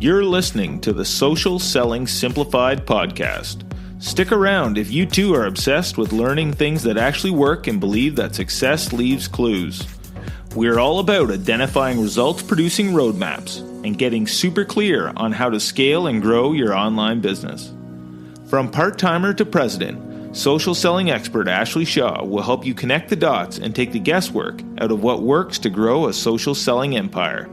You're listening to the Social Selling Simplified podcast. Stick around if you too are obsessed with learning things that actually work and believe that success leaves clues. We're all about identifying results-producing roadmaps and getting super clear on how to scale and grow your online business. From part-timer to president, social selling expert Ashley Shaw will help you connect the dots and take the guesswork out of what works to grow a social selling empire.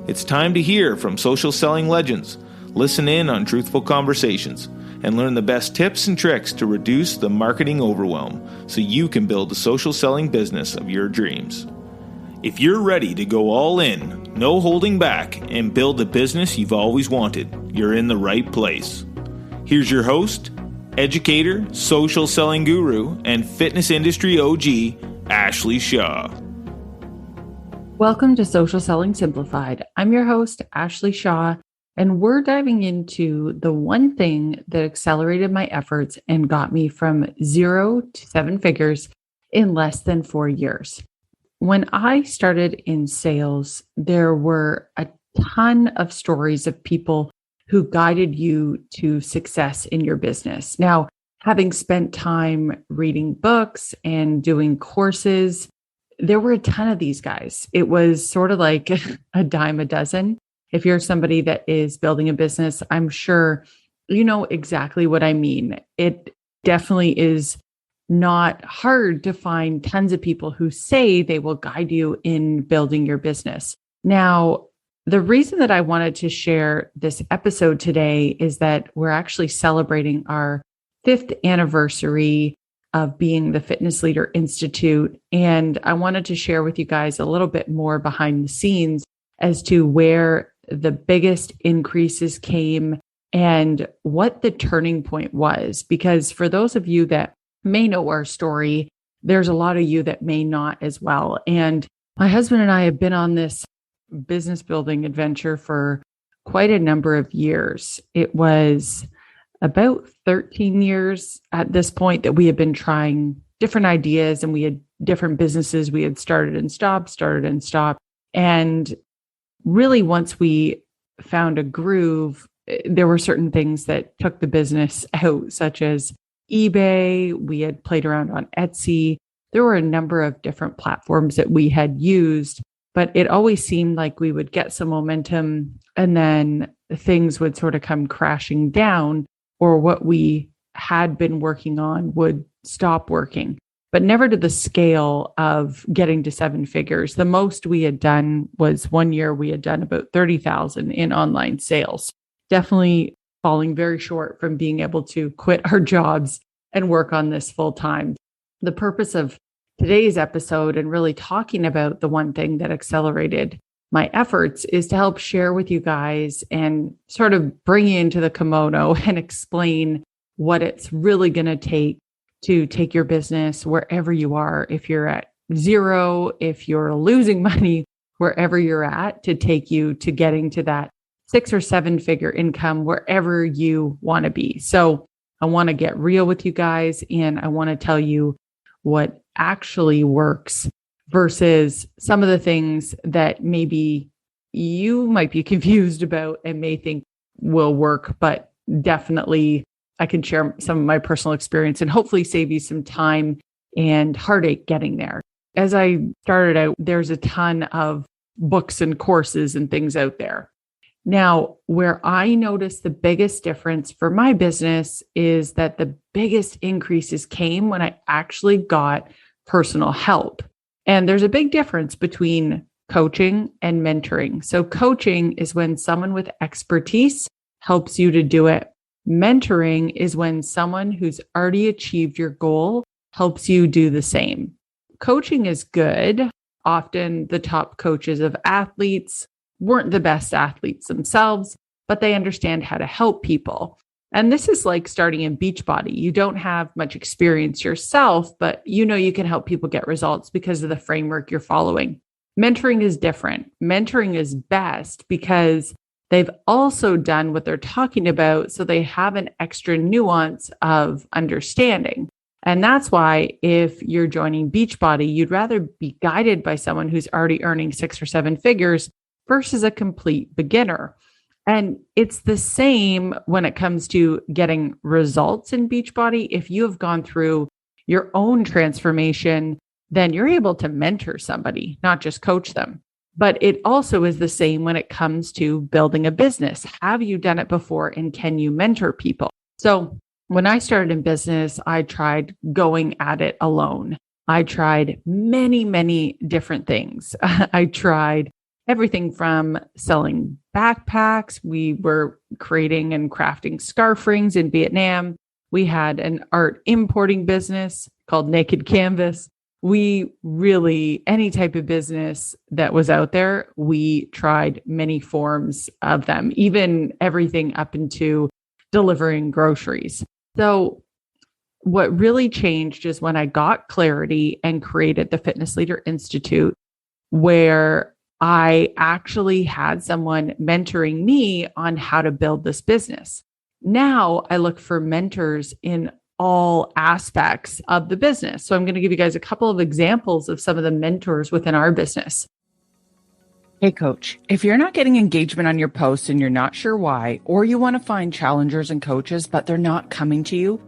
It's time to hear from social selling legends, listen in on truthful conversations, and learn the best tips and tricks to reduce the marketing overwhelm so you can build the social selling business of your dreams. If you're ready to go all in, no holding back, and build the business you've always wanted, you're in the right place. Here's your host, educator, social selling guru, and fitness industry OG, Ashley Shaw. Welcome to Social Selling Simplified. I'm your host, Ashley Shaw, and we're diving into the one thing that accelerated my efforts and got me from 0 to 7 figures in less than 4 years. When I started in sales, there were a ton of stories of people who guided you to success in your business. Now, having spent time reading books and doing courses, there were a ton of these guys. It was sort of like a dime a dozen. If you're somebody that is building a business, I'm sure you know exactly what I mean. It definitely is not hard to find tons of people who say they will guide you in building your business. Now, the reason that I wanted to share this episode today is that we're actually celebrating our 5th anniversary of being the Fitness Leader Institute. And I wanted to share with you guys a little bit more behind the scenes as to where the biggest increases came and what the turning point was. Because for those of you that may know our story, there's a lot of you that may not as well. And my husband and I have been on this business building adventure for quite a number of years. It was about 13 years at this point that we had been trying different ideas, and we had different businesses we had started and stopped. And really, once we found a groove, there were certain things that took the business out, such as eBay. We had played around on Etsy. There were a number of different platforms that we had used, but it always seemed like we would get some momentum and then things would sort of come crashing down, or what we had been working on would stop working, but never to the scale of getting to 7 figures. The most we had done was 1 year we had done about 30,000 in online sales. Definitely falling very short from being able to quit our jobs and work on this full time. The purpose of today's episode and really talking about the one thing that accelerated my efforts is to help share with you guys and sort of bring you into the kimono and explain what it's really going to take your business wherever you are. If you're at 0, if you're losing money, wherever you're at, to take you to getting to that 6 or 7 figure income wherever you want to be. So I want to get real with you guys, and I want to tell you what actually works versus some of the things that maybe you might be confused about and may think will work, but definitely I can share some of my personal experience and hopefully save you some time and heartache getting there. As I started out, there's a ton of books and courses and things out there. Now, where I noticed the biggest difference for my business is that the biggest increases came when I actually got personal help. And there's a big difference between coaching and mentoring. So coaching is when someone with expertise helps you to do it. Mentoring is when someone who's already achieved your goal helps you do the same. Coaching is good. Often the top coaches of athletes weren't the best athletes themselves, but they understand how to help people. And this is like starting in Beachbody. You don't have much experience yourself, but you know you can help people get results because of the framework you're following. Mentoring is different. Mentoring is best because they've also done what they're talking about, so they have an extra nuance of understanding. And that's why if you're joining Beachbody, you'd rather be guided by someone who's already earning 6 or 7 figures versus a complete beginner. And it's the same when it comes to getting results in Beachbody. If you have gone through your own transformation, then you're able to mentor somebody, not just coach them. But it also is the same when it comes to building a business. Have you done it before and can you mentor people? So when I started in business, I tried going at it alone. I tried many, many different things. I tried everything from selling backpacks. We were creating and crafting scarf rings in Vietnam. We had an art importing business called Naked Canvas. We really, any type of business that was out there, we tried many forms of them, even everything up into delivering groceries. So what really changed is when I got clarity and created the Fitness Leader Institute, where I actually had someone mentoring me on how to build this business. Now I look for mentors in all aspects of the business. So I'm going to give you guys a couple of examples of some of the mentors within our business. Hey, coach, if you're not getting engagement on your posts and you're not sure why, or you want to find challengers and coaches, but they're not coming to you,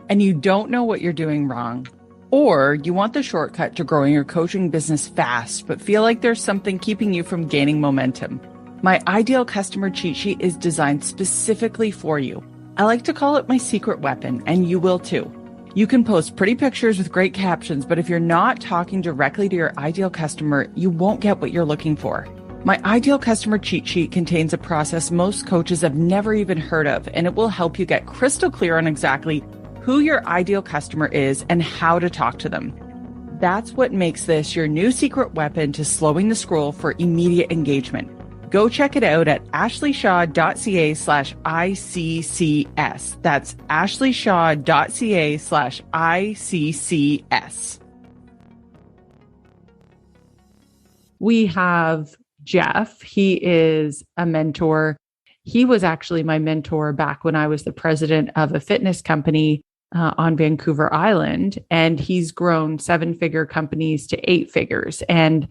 and you don't know what you're doing wrong, or you want the shortcut to growing your coaching business fast, but feel like there's something keeping you from gaining momentum, my ideal customer cheat sheet is designed specifically for you. I like to call it my secret weapon, and you will too. You can post pretty pictures with great captions, but if you're not talking directly to your ideal customer, you won't get what you're looking for. My ideal customer cheat sheet contains a process most coaches have never even heard of, and it will help you get crystal clear on exactly who your ideal customer is and how to talk to them. That's what makes this your new secret weapon to slowing the scroll for immediate engagement. Go check it out at ashleyshaw.ca/ICCS. That's ashleyshaw.ca/ICCS. We have Jeff. He is a mentor. He was actually my mentor back when I was the president of a fitness company on Vancouver Island. And he's grown 7-figure companies to 8 figures. And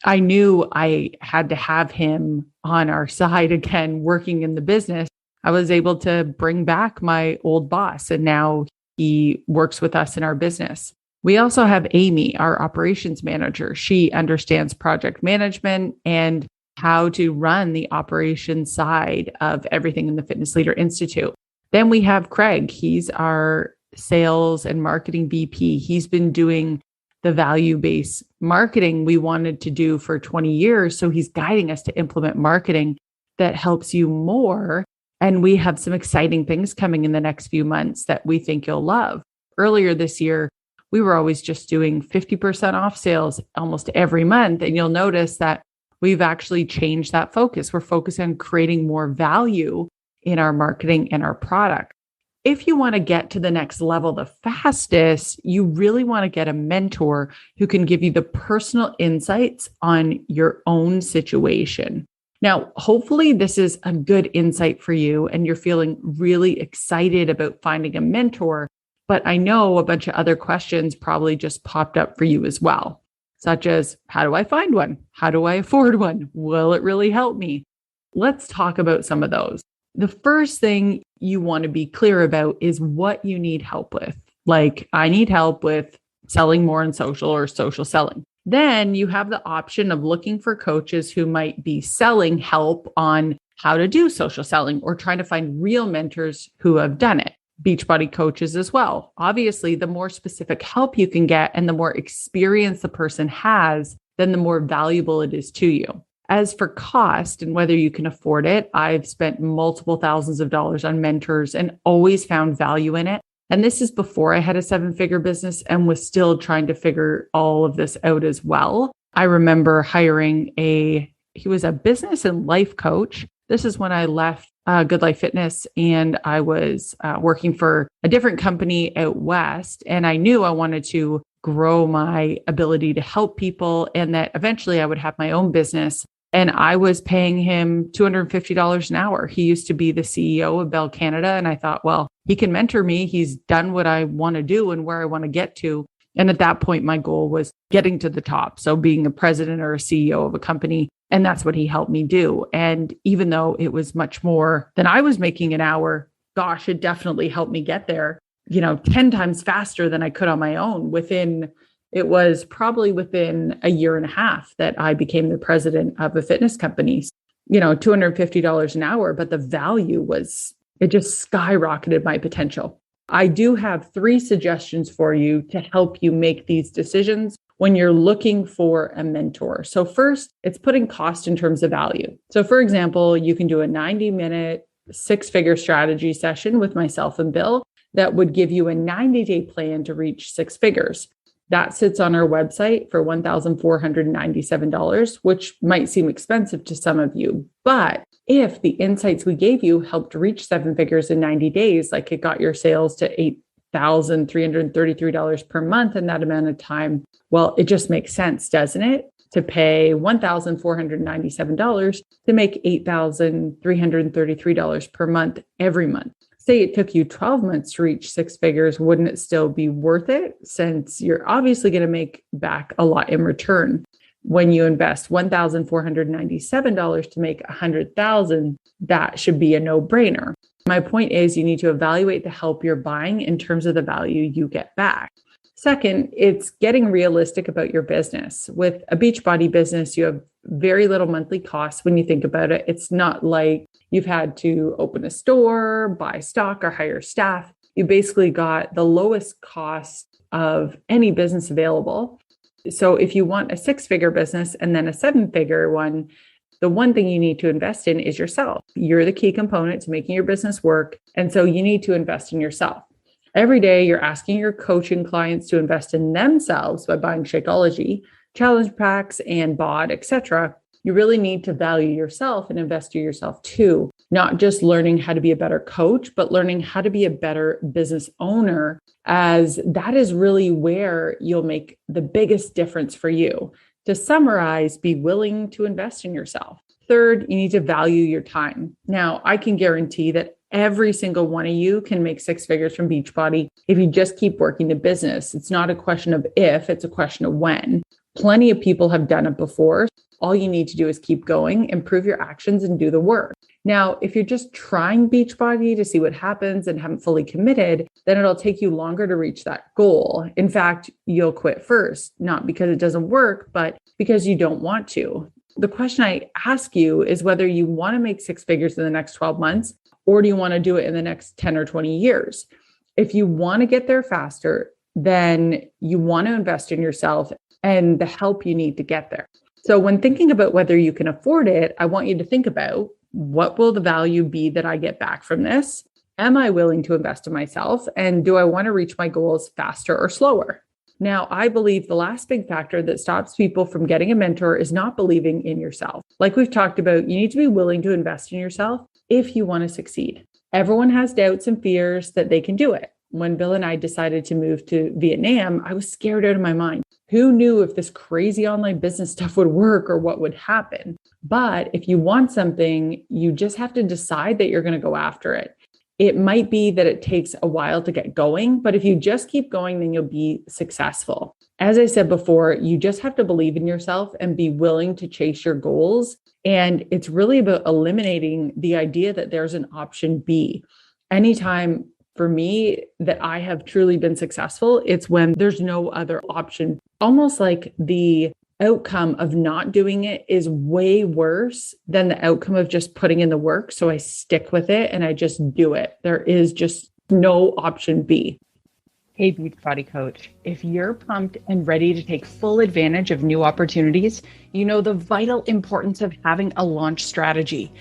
I knew I had to have him on our side again, working in the business. I was able to bring back my old boss, and now he works with us in our business. We also have Amy, our operations manager. She understands project management and how to run the operations side of everything in the Fitness Leader Institute. Then we have Craig. He's our sales and marketing VP. He's been doing the value-based marketing we wanted to do for 20 years. So he's guiding us to implement marketing that helps you more. And we have some exciting things coming in the next few months that we think you'll love. Earlier this year, we were always just doing 50% off sales almost every month. And you'll notice that we've actually changed that focus. We're focused on creating more value in our marketing and our product. If you want to get to the next level the fastest, you really want to get a mentor who can give you the personal insights on your own situation. Now, hopefully this is a good insight for you and you're feeling really excited about finding a mentor, but I know a bunch of other questions probably just popped up for you as well, such as, how do I find one? How do I afford one? Will it really help me? Let's talk about some of those. The first thing you want to be clear about is what you need help with. Like, I need help with selling more in social or social selling. Then you have the option of looking for coaches who might be selling help on how to do social selling or trying to find real mentors who have done it. Beachbody coaches as well. Obviously, the more specific help you can get and the more experience the person has, then the more valuable it is to you. As for cost and whether you can afford it, I've spent multiple thousands of dollars on mentors and always found value in it. And this is before I had a 7-figure business and was still trying to figure all of this out as well. I remember hiring he was a business and life coach. This is when I left Good Life Fitness and I was working for a different company out west. And I knew I wanted to grow my ability to help people and that eventually I would have my own business. And I was paying him $250 an hour. He used to be the CEO of Bell Canada. And I thought, well, he can mentor me. He's done what I want to do and where I want to get to. And at that point, my goal was getting to the top. So being a president or a CEO of a company. And that's what he helped me do. And even though it was much more than I was making an hour, gosh, it definitely helped me get there, 10 times faster than I could on my own. It was probably within a year and a half that I became the president of a fitness company, $250 an hour, but the value it just skyrocketed my potential. I do have 3 suggestions for you to help you make these decisions when you're looking for a mentor. So first, it's putting cost in terms of value. So for example, you can do a 90-minute 6-figure strategy session with myself and Bill that would give you a 90-day plan to reach 6 figures. That sits on our website for $1,497, which might seem expensive to some of you. But if the insights we gave you helped reach 7 figures in 90 days, like it got your sales to $8,333 per month in that amount of time, well, it just makes sense, doesn't it? To pay $1,497 to make $8,333 per month every month. Say it took you 12 months to reach 6 figures, wouldn't it still be worth it? Since you're obviously going to make back a lot in return. When you invest $1,497 to make $100,000, that should be a no-brainer. My point is you need to evaluate the help you're buying in terms of the value you get back. Second, it's getting realistic about your business. With a Beachbody business, you have very little monthly costs when you think about it. It's not like you've had to open a store, buy stock, or hire staff. You basically got the lowest cost of any business available. So if you want a 6-figure business and then a 7-figure one, the one thing you need to invest in is yourself. You're the key component to making your business work. And so you need to invest in yourself. Every day, you're asking your coaching clients to invest in themselves by buying Shakeology, challenge packs, and BOD, etc. You really need to value yourself and invest in yourself too. Not just learning how to be a better coach, but learning how to be a better business owner, as that is really where you'll make the biggest difference for you. To summarize, be willing to invest in yourself. Third, you need to value your time. Now, I can guarantee that every single one of you can make 6 figures from Beachbody if you just keep working the business. It's not a question of if, it's a question of when. Plenty of people have done it before. All you need to do is keep going, improve your actions, and do the work. Now, if you're just trying Beachbody to see what happens and haven't fully committed, then it'll take you longer to reach that goal. In fact, you'll quit first, not because it doesn't work, but because you don't want to. The question I ask you is whether you want to make 6 figures in the next 12 months, or do you want to do it in the next 10 or 20 years? If you want to get there faster, then you want to invest in yourself and the help you need to get there. So when thinking about whether you can afford it, I want you to think about, what will the value be that I get back from this? Am I willing to invest in myself? And do I want to reach my goals faster or slower? Now, I believe the last big factor that stops people from getting a mentor is not believing in yourself. Like we've talked about, you need to be willing to invest in yourself if you want to succeed. Everyone has doubts and fears that they can do it. When Bill and I decided to move to Vietnam, I was scared out of my mind. Who knew if this crazy online business stuff would work or what would happen? But if you want something, you just have to decide that you're going to go after it. It might be that it takes a while to get going, but if you just keep going, then you'll be successful. As I said before, you just have to believe in yourself and be willing to chase your goals. And it's really about eliminating the idea that there's an option B. Anytime for me that I have truly been successful, it's when there's no other option. Almost like the outcome of not doing it is way worse than the outcome of just putting in the work. So I stick with it and I just do it. There is just no option B. Hey, Beachbody Coach, if you're pumped and ready to take full advantage of new opportunities, you know the vital importance of having a launch strategy.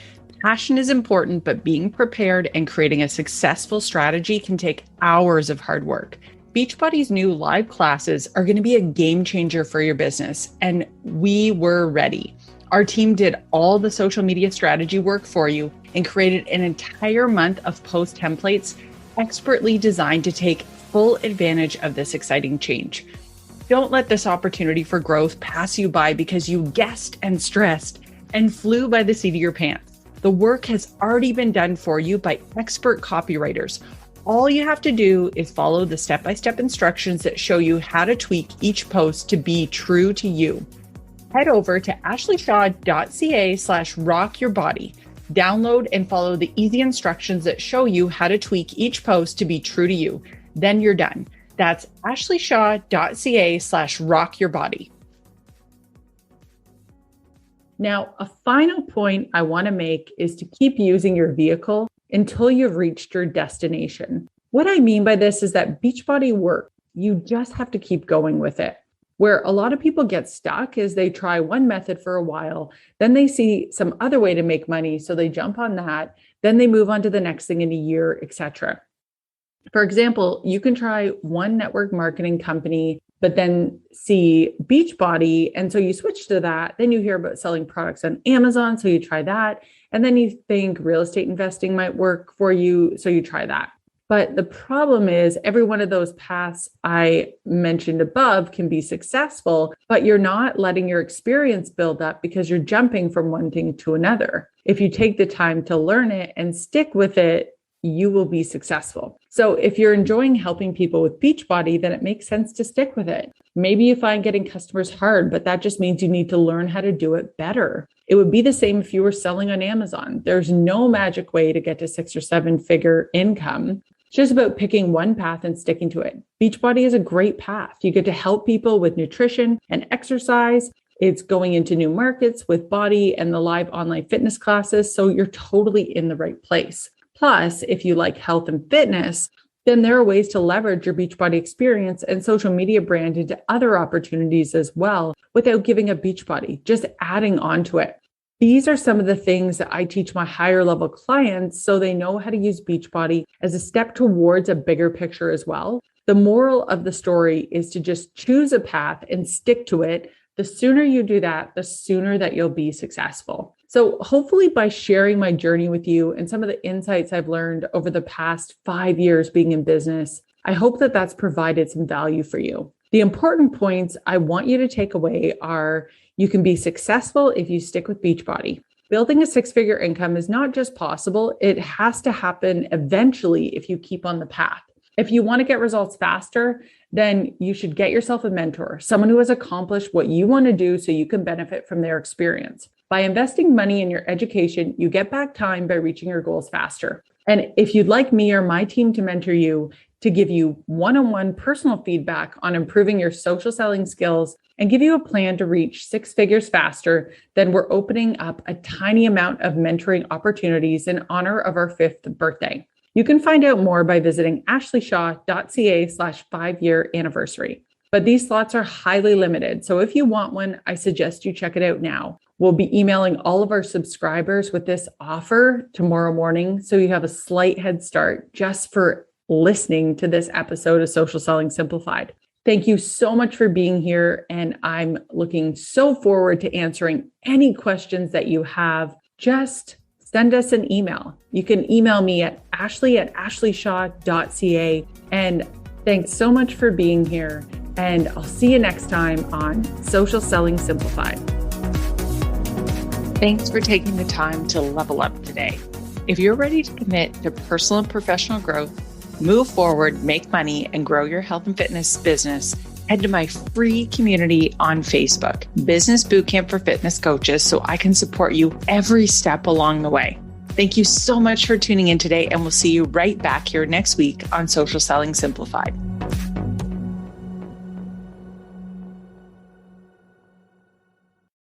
Passion is important, but being prepared and creating a successful strategy can take hours of hard work. Beachbody's new live classes are going to be a game changer for your business, and we were ready. Our team did all the social media strategy work for you and created an entire month of post templates expertly designed to take full advantage of this exciting change. Don't let this opportunity for growth pass you by because you guessed and stressed and flew by the seat of your pants. The work has already been done for you by expert copywriters. All you have to do is follow the step-by-step instructions that show you how to tweak each post to be true to you. head over to ashleyshaw.ca/rockyourbody. Download and follow the easy instructions that show you how to tweak each post to be true to you. Then you're done. That's ashleyshaw.ca/rockyourbody. Now, a final point I want to make is to keep using your vehicle until you've reached your destination. What I mean by this is that Beachbody works. You just have to keep going with it. Where a lot of people get stuck is they try one method for a while, then they see some other way to make money, so they jump on that, then they move on to the next thing in a year, etc. For example, you can try one network marketing company, but then see Beachbody, and so you switch to that. Then you hear about selling products on Amazon, so you try that. And then you think real estate investing might work for you, so you try that. But the problem is every one of those paths I mentioned above can be successful, but you're not letting your experience build up because you're jumping from one thing to another. If you take the time to learn it and stick with it, you will be successful. So if you're enjoying helping people with Beachbody, then it makes sense to stick with it. Maybe you find getting customers hard, but that just means you need to learn how to do it better. It would be the same if you were selling on Amazon. There's no magic way to get to 6 or 7 figure income. It's just about picking one path and sticking to it. Beachbody is a great path. You get to help people with nutrition and exercise. It's going into new markets with body and the live online fitness classes. So you're totally in the right place. Plus, if you like health and fitness, then there are ways to leverage your Beachbody experience and social media brand into other opportunities as well without giving up Beachbody, just adding on to it. These are some of the things that I teach my higher level clients so they know how to use Beachbody as a step towards a bigger picture as well. The moral of the story is to just choose a path and stick to it. The sooner you do that, the sooner that you'll be successful. So hopefully by sharing my journey with you and some of the insights I've learned over the past 5 years being in business, I hope that that's provided some value for you. The important points I want you to take away are you can be successful if you stick with Beachbody. Building a 6-figure income is not just possible, it has to happen eventually if you keep on the path. If you want to get results faster, then you should get yourself a mentor, someone who has accomplished what you want to do so you can benefit from their experience. By investing money in your education, you get back time by reaching your goals faster. And if you'd like me or my team to mentor you, to give you one-on-one personal feedback on improving your social selling skills and give you a plan to reach 6 figures faster, then we're opening up a tiny amount of mentoring opportunities in honor of our 5th birthday. You can find out more by visiting ashleyshaw.ca/5-year anniversary. But these slots are highly limited. So if you want one, I suggest you check it out now. We'll be emailing all of our subscribers with this offer tomorrow morning. So you have a slight head start just for listening to this episode of Social Selling Simplified. Thank you so much for being here. And I'm looking so forward to answering any questions that you have. Just send us an email. You can email me at ashley@ashleyshaw.ca. And thanks so much for being here. And I'll see you next time on Social Selling Simplified. Thanks for taking the time to level up today. If you're ready to commit to personal and professional growth, move forward, make money, and grow your health and fitness business, head to my free community on Facebook, Business Bootcamp for Fitness Coaches, so I can support you every step along the way. Thank you so much for tuning in today, and we'll see you right back here next week on Social Selling Simplified.